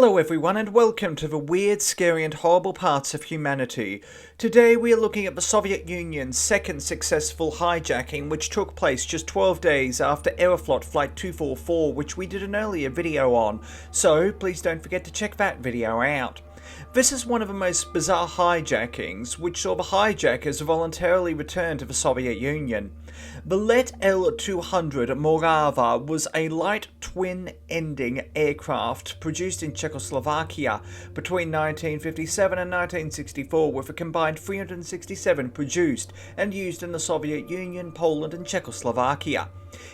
Hello everyone and welcome to the weird, scary and horrible parts of humanity. Today we are looking at the Soviet Union's second successful hijacking, which took place just 12 days after Aeroflot Flight 244, which we did an earlier video on, so please don't forget to check that video out. This is one of the most bizarre hijackings, which saw the hijackers voluntarily return to the Soviet Union. The Let L-200 Morava was a light twin-ending aircraft produced in Czechoslovakia between 1957 and 1964, with a combined 367 produced and used in the Soviet Union, Poland and Czechoslovakia.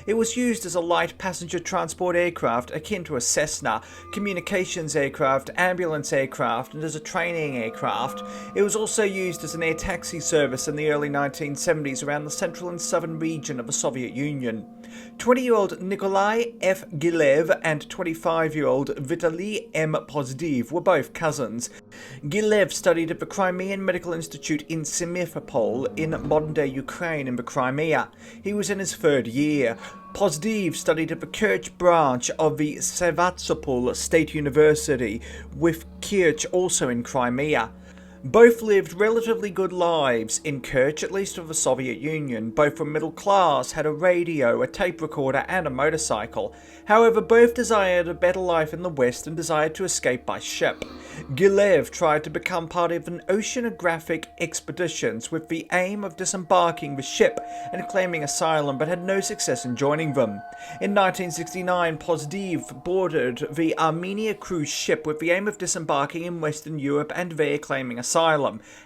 It was used as a light passenger transport aircraft akin to a Cessna, communications aircraft, ambulance aircraft, and as a training aircraft. It was also used as an air taxi service in the early 1970s around the central and southern region of the Soviet Union. 20-year-old Nikolai F. Gilev and 25-year-old Vitaly M. Pozdeev were both cousins. Gilev studied at the Crimean Medical Institute in Simferopol in modern-day Ukraine in the Crimea. He was in his third year. Pozdeev studied at the Kerch branch of the Sevastopol State University, with Kerch also in Crimea. Both lived relatively good lives in Kerch, at least of the Soviet Union. Both were middle class, had a radio, a tape recorder and a motorcycle. However, both desired a better life in the West and desired to escape by ship. Gilev tried to become part of an oceanographic expeditions with the aim of disembarking the ship and claiming asylum, but had no success in joining them. In 1969, Pozdeev boarded the Armenia cruise ship with the aim of disembarking in Western Europe and there claiming asylum.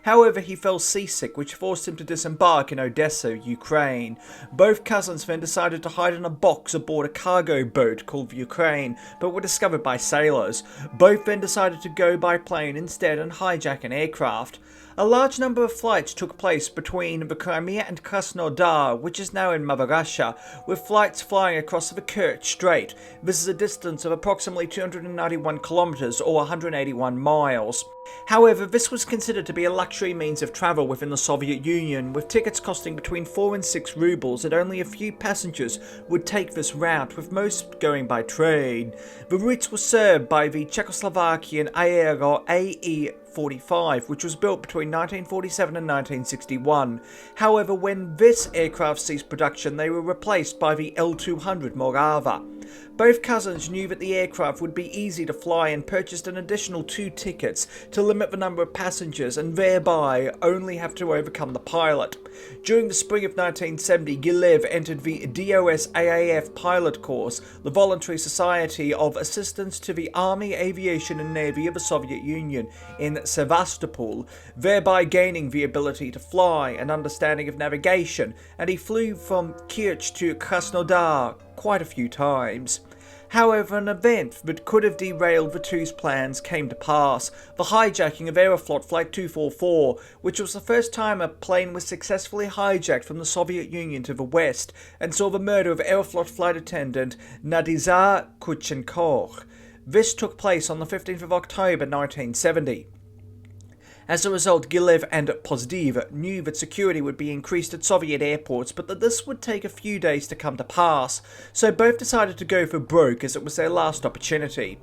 However, he fell seasick, which forced him to disembark in Odessa, Ukraine. Both cousins then decided to hide in a box aboard a cargo boat called the Ukraine, but were discovered by sailors. Both then decided to go by plane instead and hijack an aircraft. A large number of flights took place between the Crimea and Krasnodar, which is now in Mother Russia, with flights flying across the Kerch Strait. This is a distance of approximately 291 kilometers or 181 miles. However, this was considered to be a luxury means of travel within the Soviet Union, with tickets costing between 4 and 6 rubles, and only a few passengers would take this route, with most going by train. The routes were served by the Czechoslovakian Aero AE-45, which was built between 1947 and 1961. However, when this aircraft ceased production, they were replaced by the L-200 Morava. Both cousins knew that the aircraft would be easy to fly and purchased an additional 2 tickets to limit the number of passengers and thereby only have to overcome the pilot. During the spring of 1970, Gilev entered the DOS-AAF pilot course, the Voluntary Society of Assistance to the Army, Aviation and Navy of the Soviet Union, in Sevastopol, thereby gaining the ability to fly, an understanding of navigation, and he flew from Kerch to Krasnodar quite a few times. However, an event that could have derailed the two's plans came to pass: the hijacking of Aeroflot Flight 244, which was the first time a plane was successfully hijacked from the Soviet Union to the West, and saw the murder of Aeroflot flight attendant Nadizar Kurchenkov. This took place on the 15th of October 1970. As a result, Gilev and Pozdeev knew that security would be increased at Soviet airports, but that this would take a few days to come to pass, so both decided to go for broke as it was their last opportunity.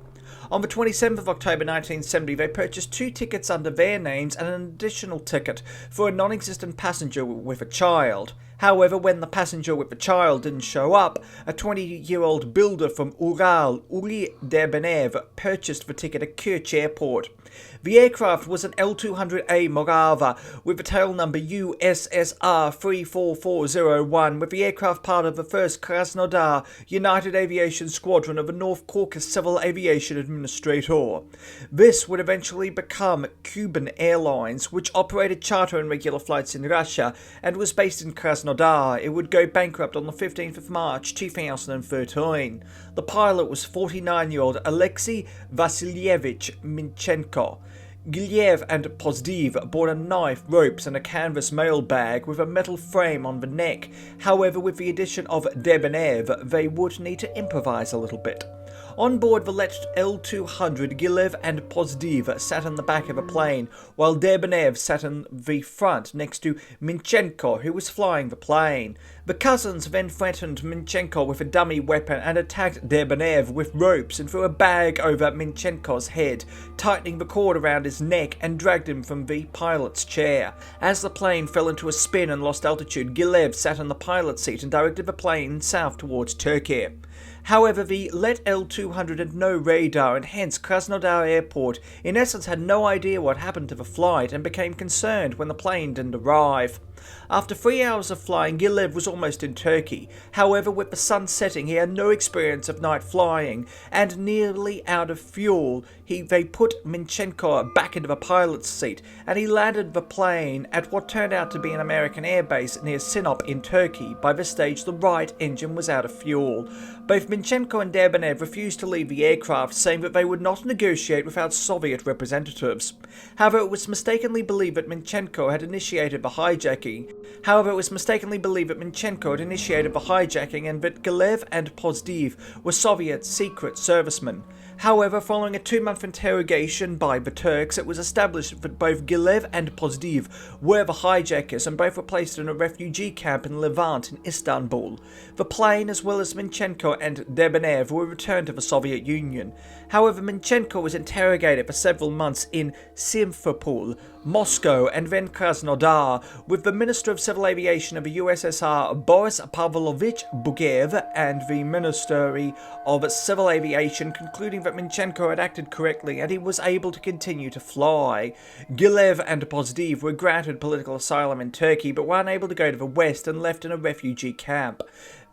On the 27th of October 1970, they purchased 2 tickets under their names and an additional ticket for a non-existent passenger with a child. However, when the passenger with the child didn't show up, a 20-year-old builder from Ural, Uri Derbenev, purchased the ticket at Kerch Airport. The aircraft was an L-200A Morava with the tail number USSR 34401, with the aircraft part of the 1st Krasnodar United Aviation Squadron of the North Caucasus Civil Aviation Administrator. This would eventually become Kuban Airlines, which operated charter and regular flights in Russia and was based in Krasnodar. It would go bankrupt on the 15th of March 2013. The pilot was 49-year-old Alexei Vasilyevich Minchenko. Gilev and Pozdeev bought a knife, ropes and a canvas mail bag with a metal frame on the neck. However, with the addition of Derbenev, they would need to improvise a little bit. On board the L-200, Gilev and Pozdeev sat on the back of a plane, while Derbanev sat on the front next to Minchenko, who was flying the plane. The cousins then threatened Minchenko with a dummy weapon and attacked Derbanev with ropes and threw a bag over Minchenko's head, tightening the cord around his neck and dragged him from the pilot's chair. As the plane fell into a spin and lost altitude, Gilev sat on the pilot's seat and directed the plane south towards Turkey. However, the L-200 had no radar, and hence Krasnodar Airport in essence had no idea what happened to the flight and became concerned when the plane didn't arrive. After 3 hours of flying, Gilev was almost in Turkey. However, with the sun setting, he had no experience of night flying, and nearly out of fuel, they put Minchenko back into the pilot's seat, and he landed the plane at what turned out to be an American airbase near Sinop in Turkey. By this stage, the right engine was out of fuel. Both Minchenko and Derbanev refused to leave the aircraft, saying that they would not negotiate without Soviet representatives. However, it was mistakenly believed that Minchenko had initiated the hijacking, and that Gilev and Pozdeev were Soviet secret servicemen. However, following a 2-month interrogation by the Turks, it was established that both Gilev and Pozdeev were the hijackers, and both were placed in a refugee camp in Levant in Istanbul. The plane, as well as Minchenko and Derbanev, were returned to the Soviet Union. However, Minchenko was interrogated for several months in Simferopol, Moscow, and then Krasnodar, with the Minister of Civil Aviation of the USSR, Boris Pavlovich Bugaev, and the Ministry of Civil Aviation concluding that Minchenko had acted correctly and he was able to continue to fly. Gilev and Pozdeev were granted political asylum in Turkey but were unable to go to the West and left in a refugee camp.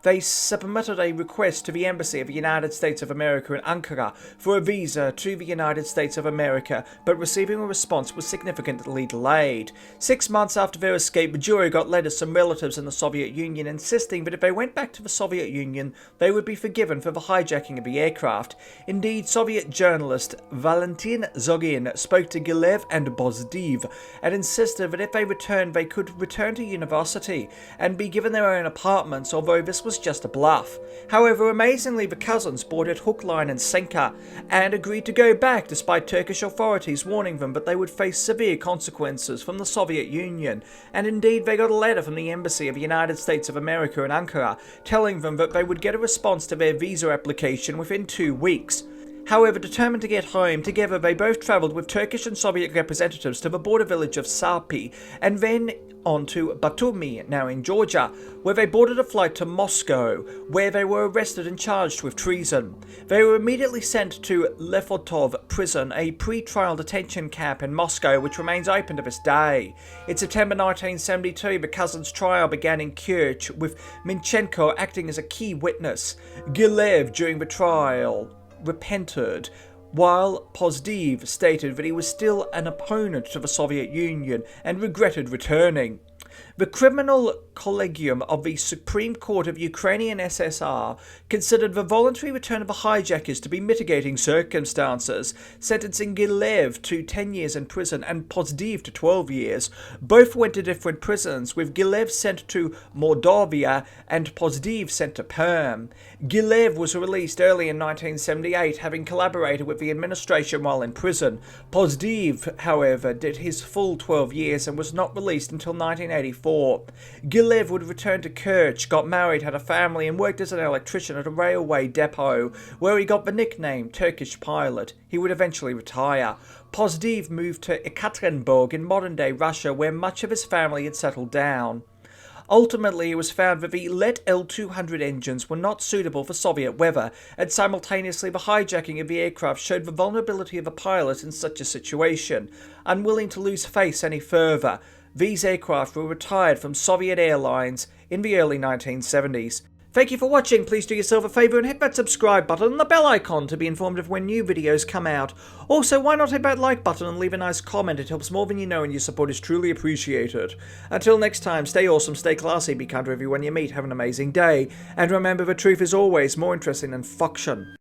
They submitted a request to the Embassy of the United States of America in Ankara for a visa to the United States of America, but receiving a response was significantly delayed. 6 months after their escape, the jury got letters from relatives in the Soviet Union insisting that if they went back to the Soviet Union, they would be forgiven for the hijacking of the aircraft. Indeed, Soviet journalist Valentin Zogin spoke to Gilev and Pozdeev and insisted that if they returned, they could return to university and be given their own apartments, although this was just a bluff. However, amazingly, the cousins bought it hook, line and sinker and agreed to go back despite Turkish authorities warning them that they would face severe consequences from the Soviet Union. And indeed, they got a letter from the Embassy of the United States of America in Ankara telling them that they would get a response to their visa application within 2 weeks. However, determined to get home, together they both travelled with Turkish and Soviet representatives to the border village of Sarpi and then on to Batumi, now in Georgia, where they boarded a flight to Moscow, where they were arrested and charged with treason. They were immediately sent to Lefotov prison, a pre-trial detention camp in Moscow which remains open to this day. In September 1972, the cousins' trial began in Kerch, with Minchenko acting as a key witness. Gilev, during the trial, repented, while Pozdeev stated that he was still an opponent to the Soviet Union and regretted returning. The Criminal Collegium of the Supreme Court of Ukrainian SSR considered the voluntary return of the hijackers to be mitigating circumstances, sentencing Gilev to 10 years in prison and Pozdeev to 12 years. Both went to different prisons, with Gilev sent to Mordovia and Pozdeev sent to Perm. Gilev was released early in 1978, having collaborated with the administration while in prison. Pozdeev, however, did his full 12 years and was not released until 1984. Gilev would return to Kerch, got married, had a family, and worked as an electrician at a railway depot, where he got the nickname Turkish Pilot. He would eventually retire. Pozdeev moved to Ekaterinburg in modern-day Russia, where much of his family had settled down. Ultimately, it was found that the L-200 engines were not suitable for Soviet weather, and simultaneously the hijacking of the aircraft showed the vulnerability of a pilot in such a situation. Unwilling to lose face any further, these aircraft were retired from Soviet Airlines in the early 1970s. Thank you for watching. Please do yourself a favour and hit that subscribe button and the bell icon to be informed of when new videos come out. Also, why not hit that like button and leave a nice comment? It helps more than you know and your support is truly appreciated. Until next time, stay awesome, stay classy, be kind to everyone you meet, have an amazing day, and remember the truth is always more interesting than fiction.